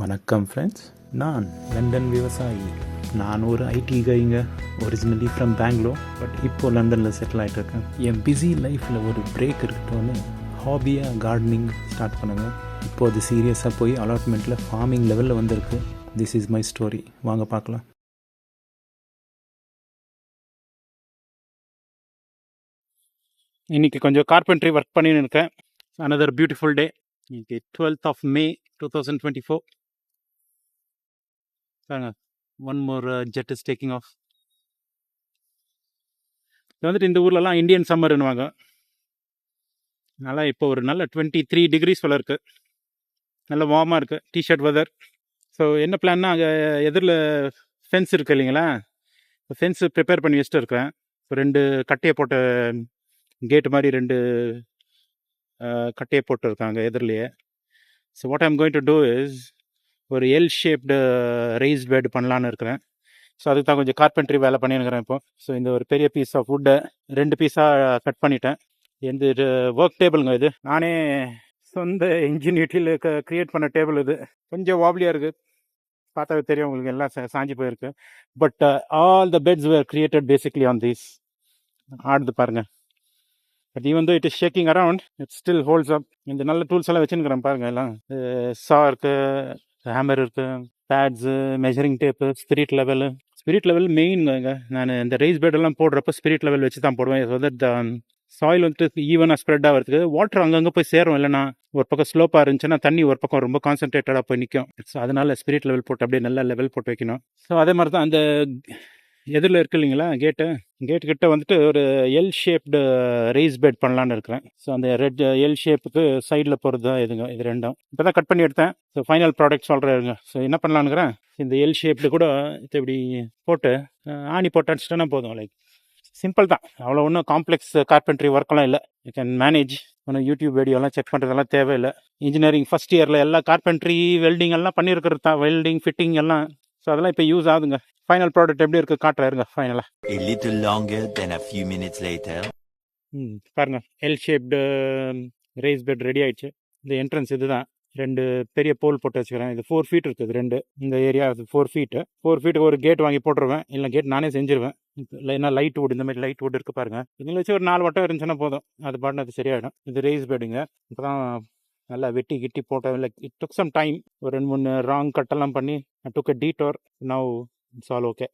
வணக்கம் ஃப்ரெண்ட்ஸ், நான் லண்டன் விவசாயி. நான் ஒரு ஐடி கைங்க, ஒரிஜினலி ஃப்ரம் பெங்களூர், பட் இப்போது லண்டனில் செட்டில் ஆகிட்டுருக்கேன். என் பிஸி லைஃப்பில் ஒரு பிரேக் இருக்கட்டும்னு ஹாபியாக கார்டனிங் ஸ்டார்ட் பண்ணுங்கள். இப்போது அது சீரியஸாக போய் அலாட்மெண்ட்டில் ஃபார்மிங் லெவலில் வந்திருக்கு. This is my story. வாங்க பார்க்கலாம். இன்றைக்கி கொஞ்சம் கார்பெண்ட்ரி ஒர்க் பண்ணின்னு இருக்கேன். another beautiful day. இன்றைக்கி 12th of May 2024. One more jet is taking off. இது வந்துட்டு இந்த ஊர்லலாம் இந்தியன் சம்மர்னுவாங்க. அதனால் இப்போ ஒரு நல்ல 23 degrees போல் இருக்குது. நல்ல வார்மாக இருக்குது, டிஷர்ட் வெதர். ஸோ என்ன பிளான்னா, அங்கே எதிரில் ஃபென்ஸ் இருக்குது இல்லைங்களா, ஃபென்ஸு ப்ரிப்பேர் பண்ணி வச்சுட்டு இருக்கிறேன். இப்போ 2 கட்டையை போட்ட கேட்டு மாதிரி 2 கட்டையை போட்டு இருக்காங்க எதிரிலேயே. So what I'm going to do is, ஒரு எல் ஷேப்டு ரைஸ் பெட் பண்ணலான்னு இருக்கிறேன். ஸோ அதுக்கு தான் கொஞ்சம் கார்பெண்ட்ரி வேலை பண்ணியிருக்கிறேன் இப்போ. ஸோ இந்த ஒரு பெரிய பீஸ் ஆஃப் வுட்டை 2 பீஸாக கட் பண்ணிட்டேன். எந்த ஒர்க் டேபிளுங்க இது, நானே சொந்த இன்ஜினியரிட்டியில் க்ரியேட் பண்ண டேபிள் இது. கொஞ்சம் வாப்லியாக இருக்குது, பார்த்தா தெரியும் உங்களுக்கு, எல்லாம் சாஞ்சி போயிருக்கு. But all the beds were created basically on these. ஆடுது பாருங்கள். But even though it is shaking around, it still holds up. இந்த நல்ல டூல்ஸ் எல்லாம் வச்சுருக்கிறேன் பாருங்கள். எல்லாம் சா இருக்குது, ஹேமர் இருக்குது, பேட்ஸு, மெஷரிங் டேப்பு, ஸ்பிரிட் லெவல் மெயின்ங்க. நான் இந்த ரைஸ் பெட்டெல்லாம் போடுறப்ப ஸ்பிரிட் லெவல் வச்சு தான் போடுவேன். ஸோ தட் சாயில் வந்துட்டு ஈவனாக ஸ்ப்ரெட் ஆகிறதுக்கு. வாட்டர் அங்கங்கே போய் சேரும், இல்லைனா ஒரு பக்கம் ஸ்லோப்பாக இருந்துச்சுன்னா தண்ணி ஒரு பக்கம் ரொம்ப கான்சன்ட்ரேட்டடாக போய் நிற்கும். ஸோ அதனால் ஸ்பிரிட் லெவல் போட்டு அப்படியே நல்ல லெவல் போட்டு வைக்கணும். ஸோ அதே மாதிரி தான் அந்த எதிரில் இருக்குது இல்லைங்களா கேட்டுக்கிட்ட வந்துட்டு ஒரு எல் ஷேப்டு ரைஸ் பெட் பண்ணலான்னு இருக்கிறேன். ஸோ அந்த ரெட் எல் ஷேப்புக்கு சைடில் போகிறது தான் இது ரெண்டும் இப்போ தான் கட் பண்ணி எடுத்தேன். ஸோ ஃபைனல் ப்ராடக்ட் சொல்கிறேங்க. ஸோ என்ன பண்ணலான்னுக்கிறேன், இந்த எல் ஷேப்பில் கூட இப்படி போட்டு ஆணி போட்டு அடிச்சிட்டோன்னா போதும். லைக் சிம்பிள் தான், அவ்வளோ ஒன்றும் காம்ப்ளெக்ஸ் கார்பெண்ட்ரி ஒர்க்கெல்லாம் இல்லை. You can manage. ஒன்றும் யூடியூப் வீடியோலாம் செக் பண்ணுறதெல்லாம் தேவையில்லை. இன்ஜினியரிங் ஃபஸ்ட் இயரில் எல்லா கார்பெண்ட்ரி வெல்டிங் எல்லாம் பண்ணியிருக்கிறது தான், வெல்டிங் ஃபிட்டிங் எல்லாம். ஸோ அதெல்லாம் இப்போ யூஸ் ஆகுதுங்க. ஃபைனல் ப்ராடக்ட் எப்படி இருக்குது காட்டுறாருங்க ஃபைனலாக. A little longer than a few minutes later. பாருங்கள், L shaped raised bed ready ஆயிடுச்சு. இந்த என்ட்ரன்ஸ் இது தான். 2 பெரிய போல் போட்டு வச்சுக்கிறேன். இது 4 feet இருக்குது 2. இந்த ஏரியா 4 feet. 4 feet ஒரு கேட் வாங்கி போட்டுருவேன், இல்லை கேட் நானே செஞ்சுருவேன். இல்லைன்னா லைட் வுட், இந்த மாதிரி லைட் வுட் இருக்குது பாருங்கள். இதில் வச்சு ஒரு 4 வட்டம் இருந்துச்சுன்னா போதும், அது பாட்டு அது சரியாயிடும். இது ரைஸ் பெட்டுங்க. இப்போ தான் நல்லா வெட்டி கிட்டி போட்டோம். இல்லை, இட் டுக் சம் டைம். ஒரு 2-3 ராங் கட்டெல்லாம் பண்ணி I took a detour. Now it's all okay.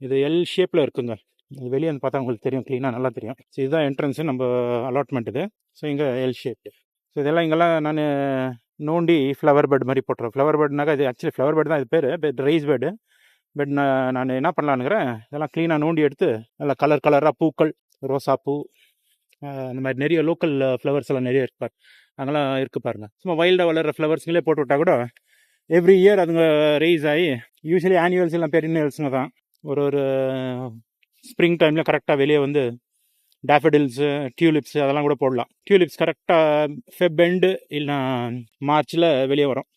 இது எல் ஷேப்பில் இருக்குங்க. இது வெளியே வந்து பார்த்தா உங்களுக்கு தெரியும், க்ளீனாக நல்லா தெரியும். ஸோ இதுதான் என்ட்ரன்ஸு நம்ம அலாட்மெண்ட் இது. ஸோ இங்கே எல் ஷேப்டு. ஸோ இதெல்லாம் இங்கெல்லாம் நான் நோண்டி ஃப்ளவர் பெட் மாதிரி போட்டுருவேன். ஃப்ளவர் பெட்னாக்கா இது ஆக்சுவலி ஃப்ளவர் பெட் தான் இது பேர், பெட் ரைஸ் பெட்டு. பட் நான் என்ன பண்ணலான்னுக்கிறேன், இதெல்லாம் க்ளீனாக நோண்டி எடுத்து நல்லா கலராக பூக்கள், ரோசாப்பூ, அந்த மாதிரி நிறைய லோக்கல் ஃப்ளவர்ஸ் எல்லாம் நிறைய இருக்கு அங்கெல்லாம் இருக்குது பாருங்கள். சும்மா வைல்டாக வளர்கிற ஃப்ளவர்ஸ்ங்களே போட்டு விட்டால் கூட எவ்ரி இயர் அதுங்க ரைஸ் ஆகி, யூஸ்வலி ஆனுவல்ஸ் எல்லாம் பெரினியல்ஸுங்க தான். ஒரு ஸ்ப்ரிங் டைமில் கரெக்டாக வெளியே வந்து டேஃபடில்ஸு, டியூலிப்ஸு அதெல்லாம் கூட போடலாம். டியூலிப்ஸ் கரெக்டாக ஃபெப் எண்டு இல்லைனா மார்ச்சில் வெளியே வரும்.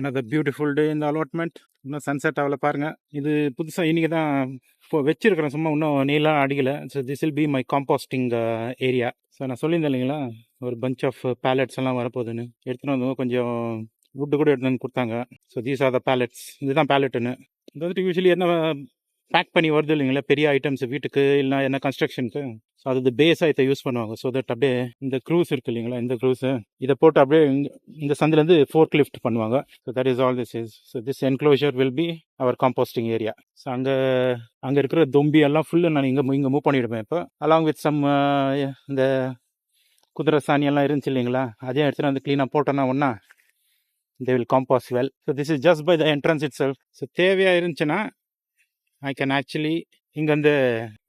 அனதர் பியூட்டிஃபுல் டே இந்த அலாட்மெண்ட். இன்னும் சன்செட் ஆகலை பாருங்கள். இது புதுசாக இன்றைக்கி தான் இப்போ வச்சுருக்கிறேன், சும்மா இன்னும் நீலாம் அடிக்கலை. So this will be my composting area. So நான் சொல்லியிருந்தேன் இல்லைங்களா, ஒரு பஞ்ச் ஆஃப் பேலட்ஸ் எல்லாம் வரப்போகுதுன்னு. எடுத்துகிட்டு வந்து கொஞ்சம் வுட்டு கூட எடுத்துகிட்டு வந்து கொடுத்தாங்க. So these are the pallets. இதுதான் பேலட்டுன்னு. இது வந்துட்டு யூஸ்வலி என்ன பேக் பண்ணி வருது இல்லைங்களா, பெரிய ஐட்டம்ஸ் வீட்டுக்கு இல்லைனா என்ன கன்ஸ்ட்ரக்ஷனுக்கு. ஸோ அது பேஸாக இதை யூஸ் பண்ணுவாங்க. ஸோ தட் அப்படியே இந்த க்ரூஸ் இருக்குது இல்லைங்களா, இந்த க்ரூஸு இதை போட்டு அப்படியே இந்த சந்திலேருந்து ஃபோர்க் லிஃப்ட் பண்ணுவாங்க. So that is all this is. So this enclosure will be our composting area. So அங்கே இருக்கிற தொம்பி எல்லாம் ஃபுல்லு நான் இங்கே மூவ் பண்ணிவிடுவேன் இப்போ, அலாங் வித் சம் இந்த குதிரை சாணியெல்லாம் இருந்துச்சு இல்லைங்களா, அதையும் எடுத்துகிட்டு வந்து க்ளீனாக போட்டோன்னா ஒன்றா they will compost well. So this is just by the entrance itself. So தேவையாக இருந்துச்சுன்னா ஐ கேன் ஆக்சுவலி இங்கேருந்து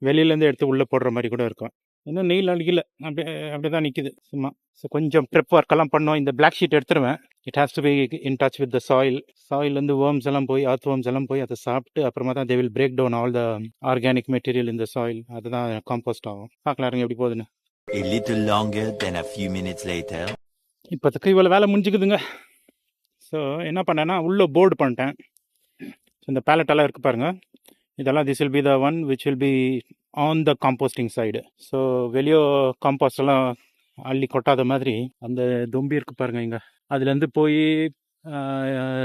வெளியிலேருந்து எடுத்து உள்ளே போடுற மாதிரி கூட இருக்கும். இன்னும் நெயில் அடிக்கல, அப்படியே தான் நிற்கிது சும்மா. ஸோ கொஞ்சம் ப்ரெப் ஒர்க்கெல்லாம் பண்ணோம். இந்த பிளாக் ஷீட் எடுத்துருவேன். It has to be in touch with the சாயிலேருந்து வேர்ம்ஸ் எல்லாம் போய், அர்த் வேர்ம்ஸ் எல்லாம் போய் அதை சாப்பிட்டு அப்புறமா தான் they will break down all the organic material in the soil. அதுதான் காம்போஸ்ட் ஆகும். பார்க்கலாம் எப்படி போகுதுன்னு. A little longer than a few minutes later. இப்போதுக்கு இவ்வளோ வேலை முடிஞ்சுக்குதுங்க. ஸோ என்ன பண்ணேன்னா, உள்ளே போர்டு பண்ணிட்டேன். ஸோ இந்த பேலட்டெல்லாம் இருக்குது பாருங்கள், இதெல்லாம் this will be the one which will be on the composting side. So வெளியோ காம்போஸ்ட் எல்லாம் அள்ளி கொட்டாத மாதிரி அந்த தொம்பி இருக்குது பாருங்கள், இங்கே அதுலேருந்து போய்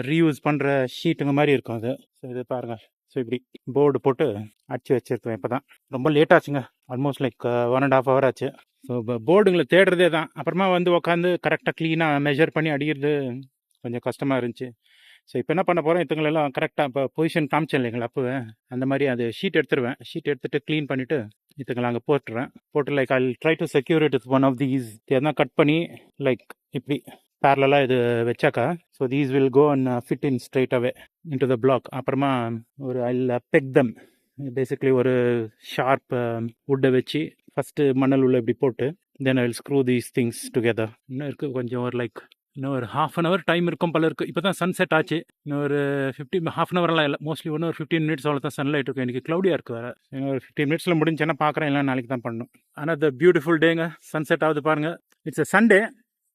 ரீயூஸ் பண்ணுற ஷீட்டுங்க மாதிரி இருக்கும் அது. ஸோ இது பாருங்கள். ஸோ இப்படி போர்டு போட்டு அடிச்சு வச்சுருக்கேன். இப்போ தான் ரொம்ப லேட் ஆச்சுங்க. ஆல்மோஸ்ட் லைக் 1.5 hour ஆச்சு. ஸோ போர்டுங்களை தேடுறதே தான். அப்புறமா வந்து உட்காந்து கரெக்டாக க்ளீனாக மெஷர் பண்ணி அடிக்கிறது கொஞ்சம் கஷ்டமாக இருந்துச்சு. ஸோ இப்போ என்ன பண்ண போகிறேன், இதுங்களெல்லாம் கரெக்டாக இப்போ பொசிஷன் காமிச்சேன் இல்லைங்களா அப்போவே, அந்த மாதிரி அது ஷீட் எடுத்துருவேன். ஷீட் எடுத்துகிட்டு க்ளீன் பண்ணிவிட்டு இதுங்களை அங்கே போட்டுருவேன். போட்டு like I try to secure it is one of these. எதனா கட் பண்ணி லைக் இப்படி பேரலாக இது வச்சாக்கா, so these will go and fit in straight away into the block. அப்புறமா ஒரு ஐ பெக் தம். பேசிக்லி ஒரு ஷார்ப் வுட்டை வச்சு ஃபஸ்ட்டு மணல் உள்ள இப்படி போட்டு then I will screw these things together. இன்னும் இருக்குது கொஞ்சம் ஒரு லைக் இன்னும் ஒரு 1/2 hour டைம் இருக்கும் போல இருக்குது. இப்போ தான் சன்செட் ஆச்சு. இன்னும் ஒரு 1/2 hourலாம் இல்லை, மோஸ்ட்லி இன்னும் ஒரு 15 minutes அவ்வளோ தான் சன்லைட் இருக்கும். எனக்கு க்ளவுடியாக இருக்குது வேறு. இன்னும் ஒரு 15 minutesல முடிஞ்சேன்னா பார்க்குறேன், இல்லை நாளைக்கு தான் பண்ணணும். ஆனால் த பியூட்டிஃபுல் டேங்க, சன்செட் ஆகுது பாருங்கள். It's a Sunday.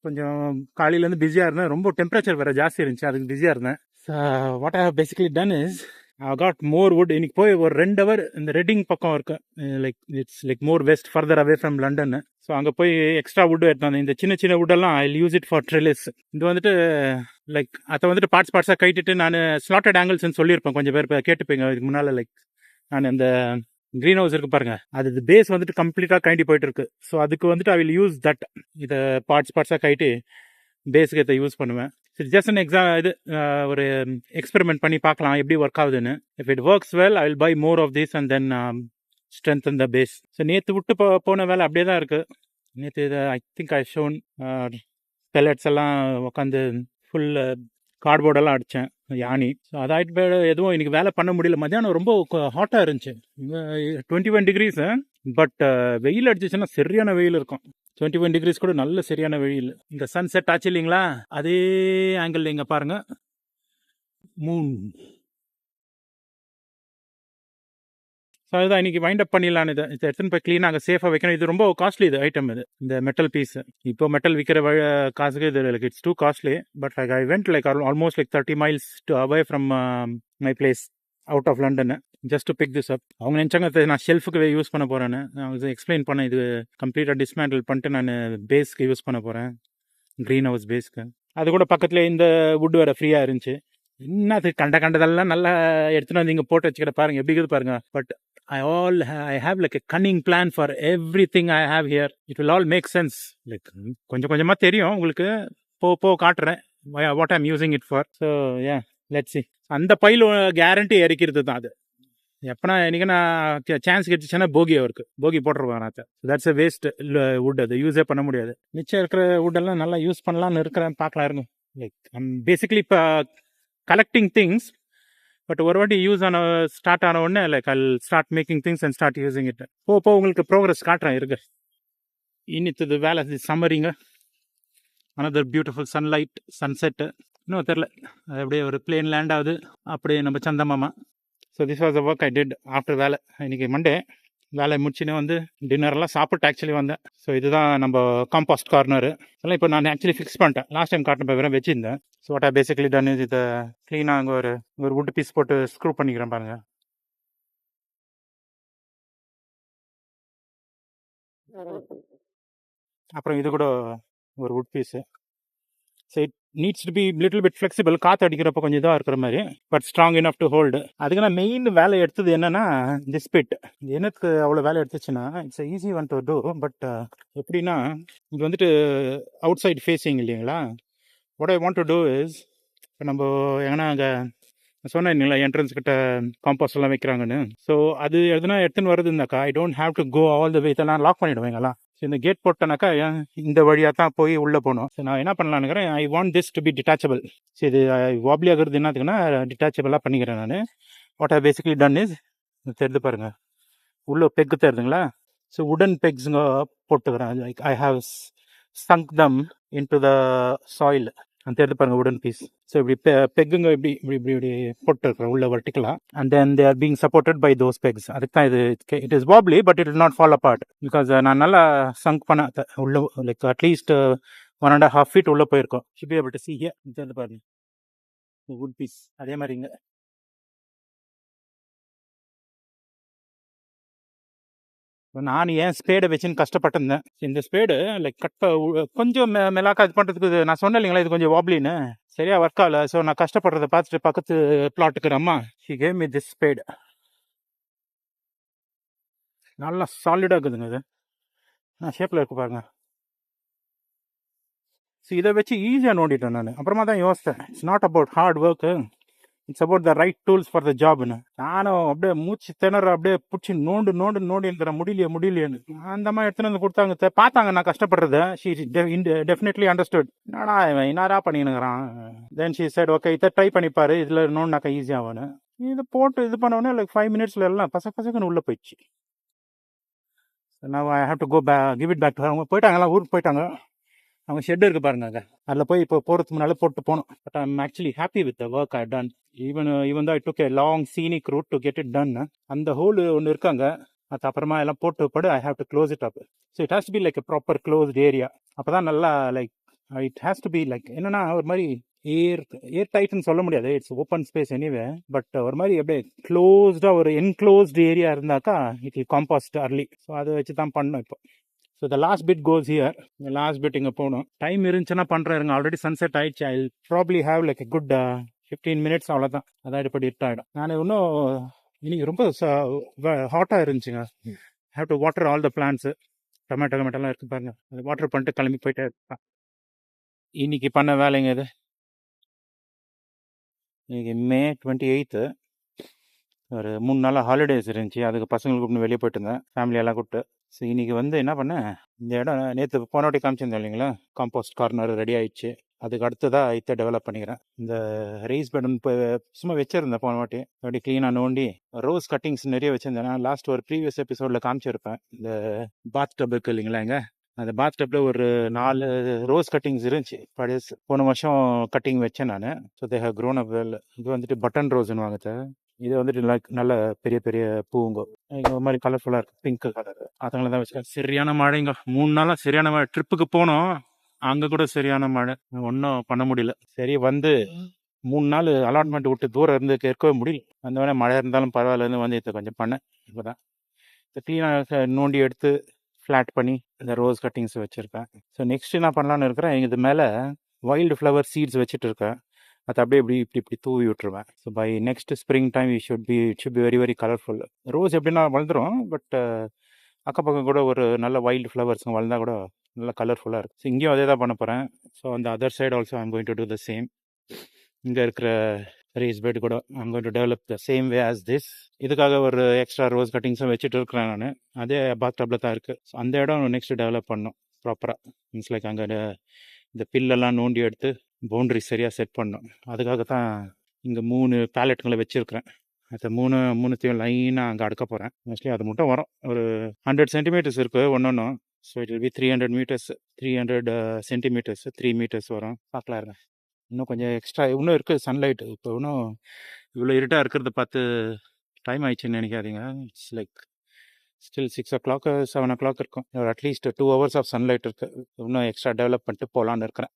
கொஞ்சம் காலையிலேருந்து பிஸியாக இருந்தேன். ரொம்ப டெம்பரேச்சர் வேறு ஜாஸ்தி இருந்துச்சு, அதுக்கு பிஸியாக இருந்தேன். What I have basically done is I got more wood. இன்னைக்கு போய் ஒரு 2 hour இந்த ரெட்டிங் பக்கம் இருக்கு, like it's like more west further away from London. So அங்கே போய் எக்ஸ்ட்ரா வுட் எடுத்து வந்தேன். இந்த சின்ன சின்ன வுட்டெல்லாம் I use it for trellis. இது வந்துட்டு லைக் அதை வந்துட்டு பார்ட்ஸாக கைட்டுட்டு நான் ஸ்லாட்டட் ஆங்கிள்ஸ்ன்னு சொல்லியிருப்பேன். கொஞ்சம் பேர் கேட்டுப்பீங்க இதுக்கு முன்னால். லைக் நான் இந்த க்ரீன் ஹவுஸ் இருக்கு பாருங்க, அது பேஸ் வந்துட்டு கம்ப்ளீட்டாக கைண்டி போயிட்டு இருக்கு. ஸோ அதுக்கு வந்துட்டு ஐ வில் யூஸ் தட். இதை பார்ட்ஸாக கைட்டு பேஸுக்கு இதை யூஸ் பண்ணுவேன். ஜஸ்ட் அன் இது ஒரு எக்ஸ்பெரிமெண்ட் பண்ணி பார்க்கலாம் எப்படி ஒர்க் ஆகுதுன்னு. If it works well I will buy more of this and then strengthen the base. So நேற்று விட்டு போன வேலை அப்படியே தான் இருக்குது. நேற்று இதை I think I shown pallets எல்லாம் உட்காந்து ஃபுல் கார்ட்போர்டெல்லாம் அடித்தேன் யானி. ஸோ அதாயிட்டு எதுவும் இன்றைக்கி வேலை பண்ண முடியல. மத்தியானம் ரொம்ப ஹாட்டாக இருந்துச்சு. 21 degrees. பட் வெயில் அடிச்சிச்சுன்னா சரியான வெயில் இருக்கும். 21 degrees கூட நல்ல சரியான வெயில். இந்த சன் செட் ஆச்சு இல்லைங்களா, அதே ஆங்கிள் இங்கே பாருங்கள், மூன். ஸோ அதுதான் இன்றைக்கி வைண்ட் அப் பண்ணிடலான்னு. இதை எடுத்துன்னு போய் க்ளீனாக அங்கே சேஃபாக வைக்கணும். இது ரொம்ப காஸ்ட்லி இது ஐட்டம். இது இந்த மெட்டல் பீஸ் இப்போ மெட்டல் விற்கிற காசுக்கு இது like it's too costly. But like I went like almost like 30 miles to away from my place out of London just to pick this up. அவங்க நினச்சாங்க நான் ஷெல்ஃபுக்கு யூஸ் பண்ண போகிறேன்னு. நான் எக்ஸ்பிளைன் பண்ணேன், இது கம்ப்ளீட்டாக டிஸ்மேண்டில் பண்ணிட்டு நான் பேஸ்க்கு யூஸ் பண்ண போகிறேன், க்ரீன் ஹவுஸ் பேஸ்க்கு. அது கூட பக்கத்தில் இந்த வுட் வேறு ஃப்ரீயாக இருந்துச்சு. என்ன அது கண்டதெல்லாம் நல்லா எடுத்துகிட்டு வந்து இங்கே போட்டு வச்சுக்கிற பாருங்கள் எப்படி இருக்குது பாருங்கள். But I have like a cunning plan for everything I have here. It will all make sense. Like கொஞ்சம் கொஞ்சமாக தெரியும் உங்களுக்கு, போ காட்டுறேன் what I'm using it for. So yeah, let's see. அந்த பையில் கேரண்டி இறக்கிறது தான் அது. எப்போனா எனக்கு நான் சான்ஸ் கிடைச்சிச்சுன்னா போகி போட்டுருவேன். நான் தட்ஸ் அ வேஸ்ட் வுட், அது யூஸே பண்ண முடியாது. மிச்சம் இருக்கிற வுட்டெல்லாம் நல்லா யூஸ் பண்ணலான்னு இருக்கிறேன், பார்க்கலாம் இருங்க. லைக் பேசிக்கலி இப்போ கலெக்டிங் திங்ஸ். பட் ஒரு வாட்டி யூஸ் ஸ்டார்ட் ஆன உடனே like I start making things and start using it. போ உங்களுக்கு ப்ரோக்ரஸ் காட்டுறேன் இருக்கு. இன்னித்து வேலை சம்மரிங்க. Another beautiful sunlight sunset. இன்னும் தெரில, அது அப்படியே ஒரு பிளேன் லேண்ட் ஆகுது அப்படியே நம்ம சந்தமாமா. So this was a work I did after வேலை. இன்றைக்கி மண்டே வேலை முடிச்சுன்னு வந்து டின்னரெல்லாம் சாப்பிட்டு ஆக்சுவலி வந்தேன். ஸோ இதுதான் நம்ம காம்பாஸ்ட் கார்னர். அதெல்லாம் இப்போ நான் ஆக்சுவலி ஃபிக்ஸ் பண்ணிட்டேன். லாஸ்ட் டைம் காட்டின வெறும் வச்சுருந்தேன். So what I basically done is இதை க்ளீனாக அங்கே ஒரு வுட் பீஸ் போட்டு ஸ்க்ரூ பண்ணிக்கிறேன் பாருங்கள். அப்புறம் இது கூட ஒரு wood piece. So it needs to be little bit flexible. காற்று அடிக்கிறப்ப கொஞ்சம் இதாக இருக்கிற மாதிரி, but strong enough to hold. அதுக்கு நான் மெயின் வேலை எடுத்தது என்னென்னா திஸ் பிட். எனக்கு அவ்வளோ வேலை எடுத்துச்சுன்னா it's easy one to do. But எப்படின்னா இது வந்துட்டு அவுட் சைட் ஃபேஸிங் இல்லைங்களா. What I want to do is, இப்போ நம்ம எங்கன்னா அங்கே சொன்னேன் இல்லைங்களா என்ட்ரன்ஸ் கிட்ட காம்போஸ்ட் எல்லாம் வைக்கிறாங்கன்னு. ஸோ அது எதுனா எடுத்துன்னு வருதுனாக்கா I don't have to go all the way. இதெல்லாம் லாக் பண்ணிவிடுவேங்கலாம். ஸோ இந்த கேட் போட்டனாக்கா இந்த வழியாக தான் போய் உள்ளே போகணும். ஸோ நான் என்ன பண்ணலான்னுக்கிறேன், I want this to be detachable. So இது வாப்லி ஆகிறது என்னத்துக்குன்னா டிட்டாச்சபிளாக பண்ணிக்கிறேன் நான். What I basically done is, தெரிந்து பாருங்கள் உள்ளே பெக்கு தெரியுதுங்களா. ஸோ உடன் பெக்ஸுங்க போட்டுக்கிறேன். Like I have sunk them into the soil. தெரிந்து பாருங்கள் உடன் பீஸ். ஸோ இப்படி பெக்குங்க இப்படி இப்படி இப்படி இப்படி போட்டுருக்குறேன் உள்ள வர்டிக்கலாக. And then they are being supported by those pegs. அதுக்கு தான் இது it is wobbly but it will not fall apart. Because நான் நல்லா சங்க் பண்ண உள்ள லைக் அட்லீஸ்ட் 1.5 feet உள்ளே போயிருக்கோம். Should be able to see here. தெரிந்து பாருங்க வுட் பீஸ் அதே மாதிரிங்க. நான் ஏன் ஸ்பேடை வச்சுன்னு கஷ்டப்பட்டிருந்தேன். இந்த ஸ்பேடு லைக் கொஞ்சம் மெலாக்கா இது பண்ணுறதுக்கு நான் சொன்னேன் இல்லைங்களா இது கொஞ்சம் வாப்லின்னு. சரியாக ஒர்க் ஆகலை. ஸோ நான் கஷ்டப்படுறதை பார்த்துட்டு பக்கத்து பிளாட்டுக்கு அம்மா she gave me this spade. நல்லா சாலிடாக இருக்குதுங்க இது. நான் ஷேப்பில் இருக்கு பாருங்க. ஸோ இதை வச்சு ஈஸியாக நோண்டிட்டேன் நான். அப்புறமா தான் யோசித்தேன், it's not about hard work, it's about the right tools for the ஜாப்னு. நானும் அப்படியே மூச்சு திணற அப்படியே பிடிச்சி நோண்டிங்கிற முடியலையேன்னு அந்த மாதிரி எடுத்துன்னு வந்து கொடுத்தாங்க. பார்த்தாங்க நான் கஷ்டப்படுறத. She definitely understood. என்னடா இவன் இன்னாரா பண்ணினுங்கிறான். தென் ஷீ சைட் ஓகே, இதை ட்ரை பண்ணிப்பாரு, இதில் நோண்டாக்கா ஈஸியாகும்னு. இது போட்டு இது பண்ணோடனே லைக் 5 minutesல எல்லாம் பசக்குன்னு உள்ளே போயிடுச்சு. நான் I have to go give it back. அவங்க போயிட்டாங்க, எல்லாம் ஊருக்கு போயிட்டாங்க. அவங்க ஷெட் இருக்கு பாருங்க, அங்கே அதில் போய் இப்போ போகிறதுக்கு முன்னால போட்டு போகணும். But I am actually happy with the work I done. Even I took a long scenic route to get it done. அந்த ஹோல் ஒன்று இருக்காங்க, அது அப்புறமா எல்லாம் போட்டு போடு I have to close it up. So it has to be like a proper closed area. அப்போ தான் நல்லா like it has to be like என்னன்னா ஒரு மாதிரி ஏர் டைட்னு சொல்ல முடியாது, it's open space anyway. But ஒரு மாதிரி அப்படியே க்ளோஸ்டாக ஒரு என்க்ளோஸ்டு ஏரியா இருந்தாக்கா it will compost early. So அதை வச்சு தான் பண்ணோம் இப்போ. So the last bit goes here. இந்த லாஸ்ட் பிட் இங்கே போகணும். டைம் இருந்துச்சுன்னா பண்ணுறேன். ஆல்ரெடி சன்செட் ஆயிடுச்சு. I will probably have like a good 15 minutes அவ்வளோதான். அதான் இப்படி ஆகிடும். நான் இன்னும் இன்னைக்கு ரொம்ப ஹாட்டாக இருந்துச்சுங்க. Have to water all the plants. டொமேட்டோலாம் இருக்குது பாருங்க, அது வாட்டர் பண்ணிட்டு கிளம்பி போயிட்டே இருப்பேன். இன்னைக்கு பண்ண வேலைங்க இது. இன்னைக்கு May 28. ஒரு 3 நாளாக ஹாலிடேஸ் இருந்துச்சு, அதுக்கு பசங்களுக்கு கூப்பிட்டு வெளியே போயிட்டு இருந்தேன், ஃபேமிலியெல்லாம் கூப்பிட்டு. ஸோ இன்றைக்கி வந்து என்ன பண்ணேன், இந்த இடம் நேற்று போனவாட்டி காமிச்சிருந்தேன் இல்லைங்களா, காம்போஸ்ட் கார்னர் ரெடி ஆகிடுச்சு. அதுக்கு அடுத்ததாக இதை டெவலப் பண்ணிக்கிறேன். இந்த ரைஸ் பெட் இப்போ சும்மா வச்சுருந்தேன் போனவாட்டி, அப்படி க்ளீனாக நோண்டி ரோஸ் கட்டிங்ஸ் நிறைய வச்சுருந்தேன். நான் லாஸ்ட் ஒரு ப்ரீவியஸ் எபிசோடில் காமிச்சிருப்பேன். இந்த பாத் டப் இருக்கு இல்லைங்களா, இங்கே அந்த பாத் டப்பில் ஒரு 4 ரோஸ் கட்டிங்ஸ் இருந்துச்சு. போன வருஷம் கட்டிங் வச்சேன் நான். So they have grown up well. இது வந்துட்டு பட்டன் ரோஸ்ன்னு வாங்க. இது வந்துட்டு நல்ல பெரிய பெரிய பூங்க, இங்கே ஒரு மாதிரி கலர்ஃபுல்லாக இருக்குது, பிங்க் கலர். அதுங்களை தான் வச்சுருக்கேன். சரியான மழைங்க, 3 நாளாக சரியான மழை. ட்ரிப்புக்கு போனோம், அங்கே கூட சரியான மழை, ஒன்றும் பண்ண முடியல. சரி வந்து 3 நாள் அலாட்மெண்ட் விட்டு தூரம் இருந்து இருக்கவே முடியல. அந்த வேணா மழை இருந்தாலும் பரவாயில்லன்னு வந்து இதை கொஞ்சம் பண்ணேன். இப்போ தான் இந்த க்ளீனாக நோண்டி எடுத்து ஃப்ளாட் பண்ணி இந்த ரோஸ் கட்டிங்ஸ் வச்சுருக்கேன். ஸோ நெக்ஸ்ட் என்ன பண்ணலான்னு இருக்கிறேன், இது மேலே வைல்டு ஃப்ளவர் சீட்ஸ் வச்சுட்டு இருக்கேன். அது அப்படியே இப்படி தூவி விட்டுருவேன். So by next spring time it should be very very colourful. Rose எப்படின்னா வளர்ந்துடும், பட் அக்கப்பக்கம் கூட ஒரு நல்ல வைல்டு ஃப்ளவர்ஸ் வளர்ந்தால் கூட நல்லா கலர்ஃபுல்லாக இருக்கும். ஸோ இங்கேயும் அதே தான் பண்ண போகிறேன். ஸோ அந்த other side also I'm going to do the same. இங்கே இருக்கிற ரைஸ் பெட் கூட I'm going to develop the same way as this. இதுக்காக ஒரு எக்ஸ்ட்ரா ரோஸ் கட்டிங்ஸும் வச்சுட்டு இருக்கிறேன் நான். அதே பாத் டப்பில் தான் இருக்குது. ஸோ அந்த இடம் நெக்ஸ்ட் டெவலப் பண்ணணும் ப்ராப்பராக. மீன்ஸ் லைக் அங்கே இந்த பில்லெல்லாம் நோண்டி எடுத்து பவுண்ட்ரி சரியாக செட் பண்ணணும். அதுக்காக தான் இங்கே 3 பேலெட்டுங்களை வச்சுருக்கிறேன். அதை மூணுத்தையும் லைனாக அங்கே அடுக்க போகிறேன். மோஸ்ட்லி அது மட்டும் வரும், ஒரு 100 centimeters இருக்குது ஒன்றும். So it will be 300 meters, 300 centimeters, 3 meters வரும். பார்க்கலாம் இருங்க, இன்னும் கொஞ்சம் எக்ஸ்ட்ரா இன்னும் இருக்குது சன்லைட்டு. இப்போ இன்னும் இவ்வளோ இருட்டாக இருக்கிறத பார்த்து டைம் ஆயிடுச்சுன்னு நினைக்காதீங்க. It's like still 6 o'clock 7 o'clock இருக்கும். ஒரு அட்லீஸ்ட் 2 hours ஆஃப் சன்லைட் இருக்குது. இன்னும் எக்ஸ்ட்ரா டெவலப் பண்ணிட்டு போகலான்னு இருக்கிறேன்.